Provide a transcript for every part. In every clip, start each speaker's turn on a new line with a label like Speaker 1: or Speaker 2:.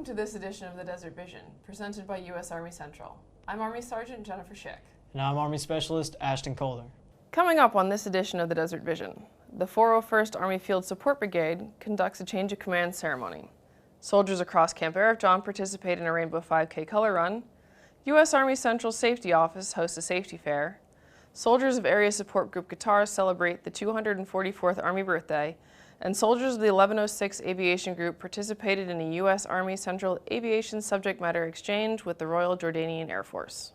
Speaker 1: Welcome to this edition of the Desert Vision, presented by U.S. Army Central. I'm Army Sergeant Jennifer Schick.
Speaker 2: And I'm Army Specialist Ashton Koller.
Speaker 1: Coming up on this edition of the Desert Vision, the 401st Army Field Support Brigade conducts a change of command ceremony. Soldiers across Camp Arifjan participate in a Rainbow 5K color run. U.S. Army Central Safety Office hosts a safety fair. Soldiers of Area Support Group Qatar celebrate the 244th Army birthday, and soldiers of the 1106 Aviation Group participated in a U.S. Army Central Aviation Subject Matter Exchange with the Royal Jordanian Air Force.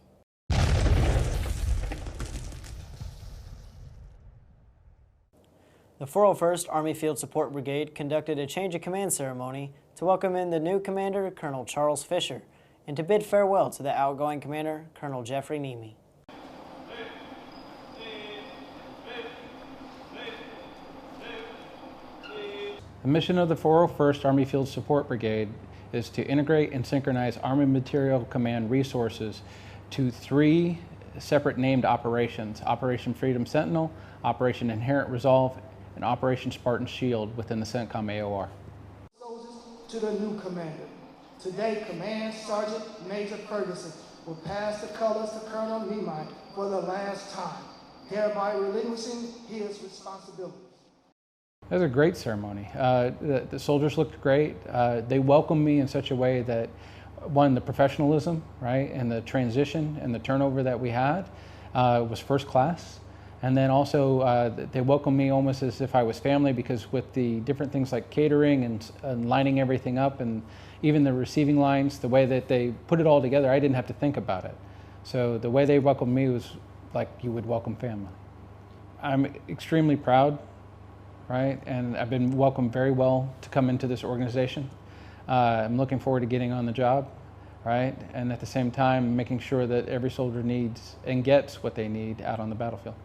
Speaker 2: The 401st Army Field Support Brigade conducted a change of command ceremony to welcome in the new commander, Colonel Charles Fisher, and to bid farewell to the outgoing commander, Colonel Jeffrey Nemi.
Speaker 3: The mission of the 401st Army Field Support Brigade is to integrate and synchronize Army Material Command resources to 3 separate named operations: Operation Freedom Sentinel, Operation Inherent Resolve, and Operation Spartan Shield within the CENTCOM AOR.
Speaker 4: Soldiers to the new commander. Today, Command Sergeant Major Ferguson will pass the colors to Colonel Nemi for the last time, thereby relinquishing his responsibilities.
Speaker 3: It was a great ceremony. The soldiers looked great. They welcomed me in such a way that, one, the professionalism, right, and the transition and the turnover that we had was first class. And then also they welcomed me almost as if I was family, because with the different things like catering and lining everything up, and even the receiving lines, the way that they put it all together, I didn't have to think about it. So the way they welcomed me was like you would welcome family. I'm extremely proud. Right, and I've been welcomed very well to come into this organization. I'm looking forward to getting on the job, right, and at the same time making sure that every soldier needs and gets what they need out on the battlefield.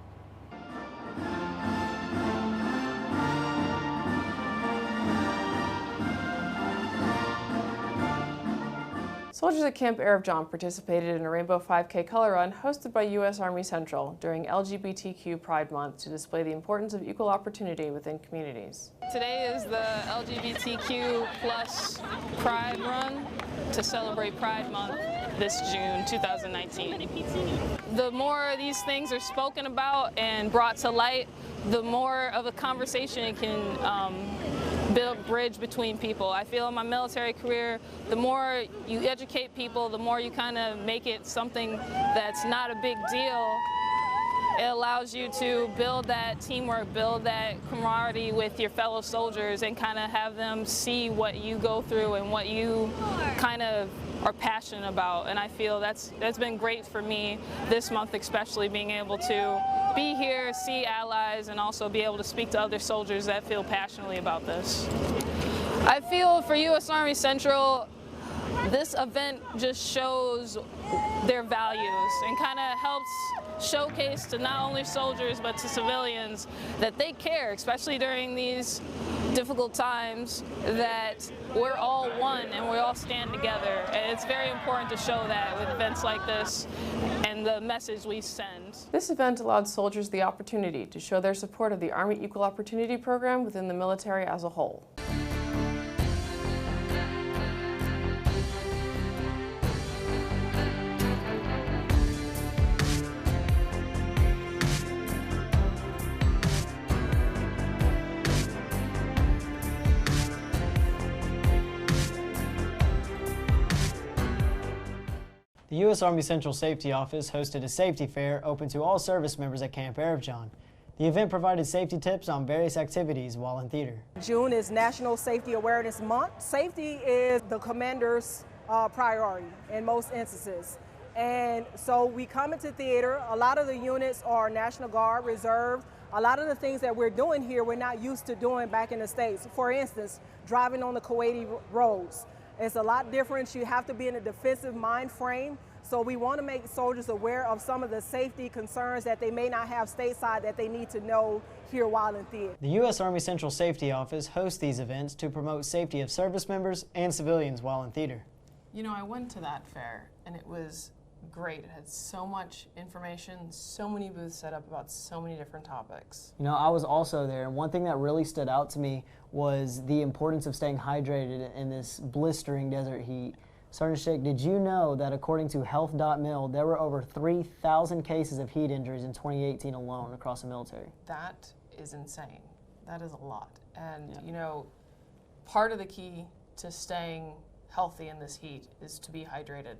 Speaker 1: Soldiers at Camp Arifjan participated in a Rainbow 5K color run hosted by U.S. Army Central during LGBTQ Pride Month to display the importance of equal opportunity within communities. Today is the LGBTQ plus Pride Run to celebrate Pride Month this June 2019. The more these things are spoken about and brought to light, the more of a conversation it can build bridge between people. I feel in my military career, the more you educate people, the more you kind of make it something that's not a big deal. It allows you to build that teamwork, build that camaraderie with your fellow soldiers, and kind of have them see what you go through and what you kind of are passionate about. And I feel that's been great for me this month, especially being able to be here, see allies, and also be able to speak to other soldiers that feel passionately about this. I feel for U.S. Army Central, this event just shows their values and kind of helps showcase to not only soldiers but to civilians that they care, especially during these difficult times, that we're all one and we all stand together. And it's very important to show that with events like this and the message we send. This event allowed soldiers the opportunity to show their support of the Army Equal Opportunity Program within the military as a whole.
Speaker 2: The U.S. Army Central Safety Office hosted a safety fair open to all service members at Camp Arifjan. The event provided safety tips on various activities while in theater.
Speaker 5: June is National Safety Awareness Month. Safety is the commander's priority in most instances. And so we come into theater. A lot of the units are National Guard, Reserve. A lot of the things that we're doing here, we're not used to doing back in the States. For instance, driving on the Kuwaiti roads. It's a lot different. You have to be in a defensive mind frame. So we want to make soldiers aware of some of the safety concerns that they may not have stateside that they need to know here while in theater.
Speaker 2: The U.S. Army Central Safety Office hosts these events to promote safety of service members and civilians while in theater.
Speaker 1: You know, I went to that fair and it was great. It had so much information, so many booths set up about so many different topics.
Speaker 2: You know, I was also there, and one thing that really stood out to me was the importance of staying hydrated in this blistering desert heat. Sergeant Schick, did you know that according to health.mil, there were over 3,000 cases of heat injuries in 2018 alone across the military?
Speaker 1: That is insane. That is a lot. And, you know, part of the key to staying healthy in this heat is to be hydrated.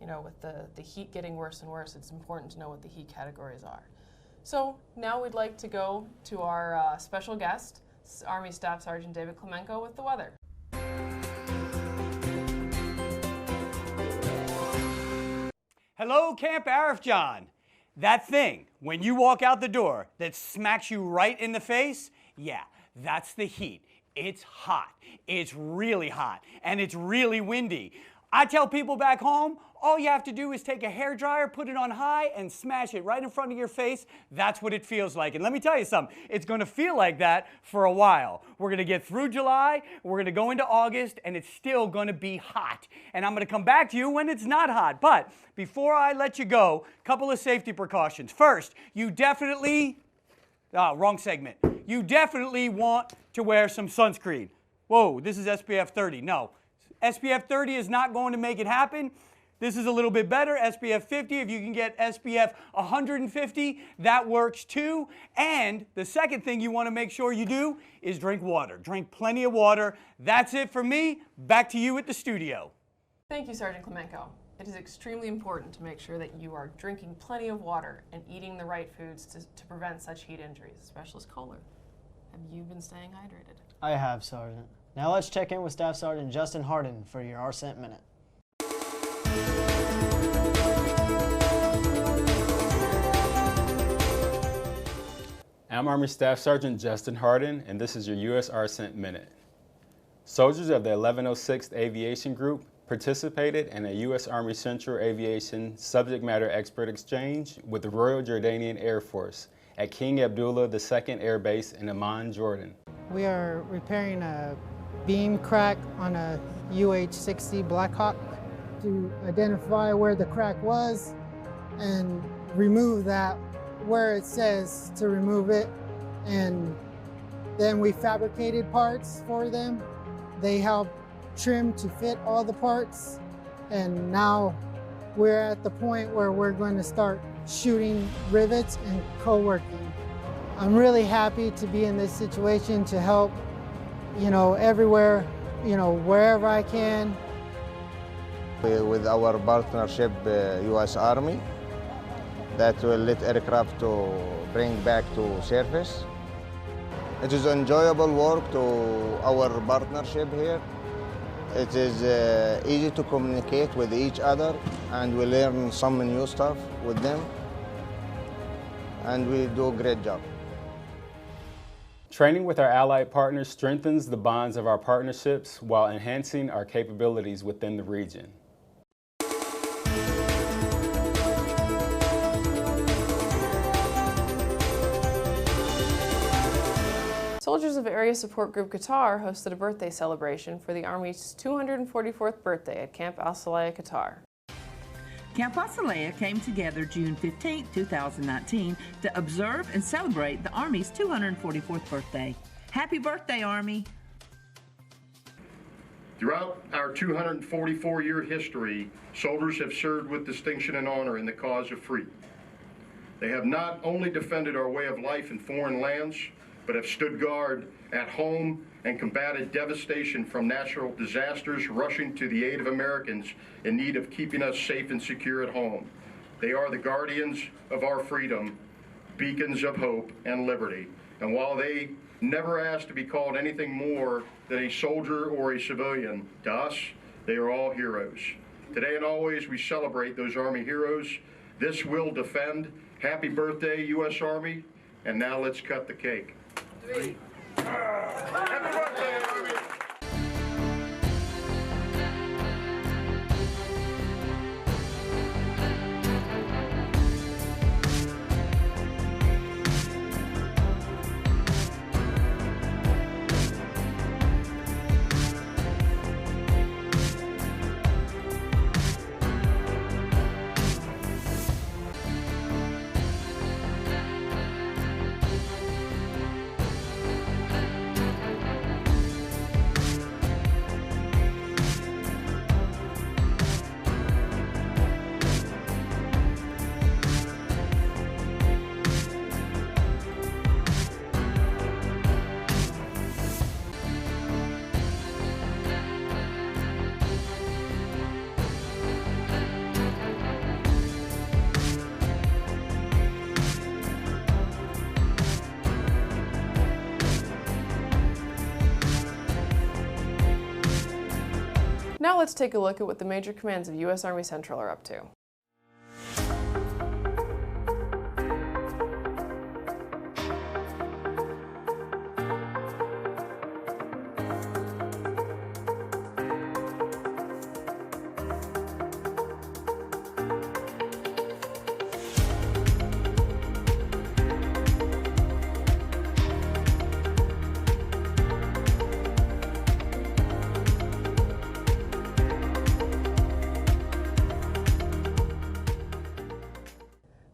Speaker 1: You know, with the heat getting worse and worse, it's important to know what the heat categories are. So now we'd like to go to our special guest, Army Staff Sergeant David Klemenko, with the weather.
Speaker 6: Hello, Camp Arifjan. That thing, when you walk out the door, that smacks you right in the face, yeah, that's the heat. It's hot. It's really hot, and it's really windy. I tell people back home, all you have to do is take a hairdryer, put it on high, and smash it right in front of your face. That's what it feels like. And let me tell you something, it's going to feel like that for a while. We're going to get through July, we're going to go into August, and it's still going to be hot. And I'm going to come back to you when it's not hot. But before I let you go, a couple of safety precautions. First, you definitely, wrong segment. You definitely want to wear some sunscreen. Whoa, this is SPF 30. No, SPF 30 is not going to make it happen. This is a little bit better, SPF 50. If you can get SPF 150, that works too. And the second thing you want to make sure you do is drink water. Drink plenty of water. That's it for me. Back to you at the studio.
Speaker 1: Thank you, Sergeant Klemenko. It is extremely important to make sure that you are drinking plenty of water and eating the right foods to prevent such heat injuries. Specialist Koller, have you been staying hydrated?
Speaker 2: I have, Sergeant. Now let's check in with Staff Sergeant Justin Harden for your RCENT Minute.
Speaker 7: I'm Army Staff Sergeant Justin Harden, and this is your U.S. RCENT Minute. Soldiers of the 1106th Aviation Group participated in a U.S. Army Central Aviation Subject Matter Expert Exchange with the Royal Jordanian Air Force at King Abdullah II Air Base in Amman, Jordan.
Speaker 8: We are repairing a beam crack on a UH-60 Black Hawk to identify where the crack was and remove that where it says to remove it. And then we fabricated parts for them. They helped trim to fit all the parts. And now we're at the point where we're going to start shooting rivets and co-working. I'm really happy to be in this situation to help, everywhere, wherever I can.
Speaker 9: With our partnership, U.S. Army, that will let aircraft to bring back to service. It is enjoyable work to our partnership here. It is easy to communicate with each other, and we learn some new stuff with them, and we do a great job.
Speaker 7: Training with our allied partners strengthens the bonds of our partnerships while enhancing our capabilities within the region.
Speaker 1: Soldiers of Area Support Group Qatar hosted a birthday celebration for the Army's 244th birthday at Camp Al-Salaya, Qatar.
Speaker 10: Camp Al-Salaya came together June 15, 2019 to observe and celebrate the Army's 244th birthday. Happy birthday, Army!
Speaker 11: Throughout our 244-year history, soldiers have served with distinction and honor in the cause of freedom. They have not only defended our way of life in foreign lands, but have stood guard at home and combated devastation from natural disasters, rushing to the aid of Americans in need of keeping us safe and secure at home. They are the guardians of our freedom, beacons of hope and liberty. And while they never asked to be called anything more than a soldier or a civilian, to us, they are all heroes. Today and always, we celebrate those Army heroes. This will defend. Happy birthday, U.S. Army. And now let's cut the cake. Happy birthday, Army!
Speaker 1: let's take a look at what the major commands of U.S. Army Central are up to.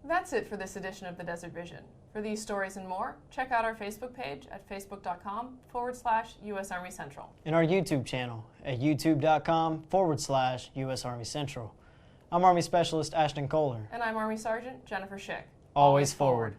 Speaker 1: That's it for this edition of the Desert Vision. For these stories and more, check out our Facebook page at facebook.com/US Army Central.
Speaker 2: And our YouTube channel at youtube.com/US Army Central. I'm Army Specialist Ashton Koller.
Speaker 1: And I'm Army Sergeant Jennifer Schick.
Speaker 2: Always forward.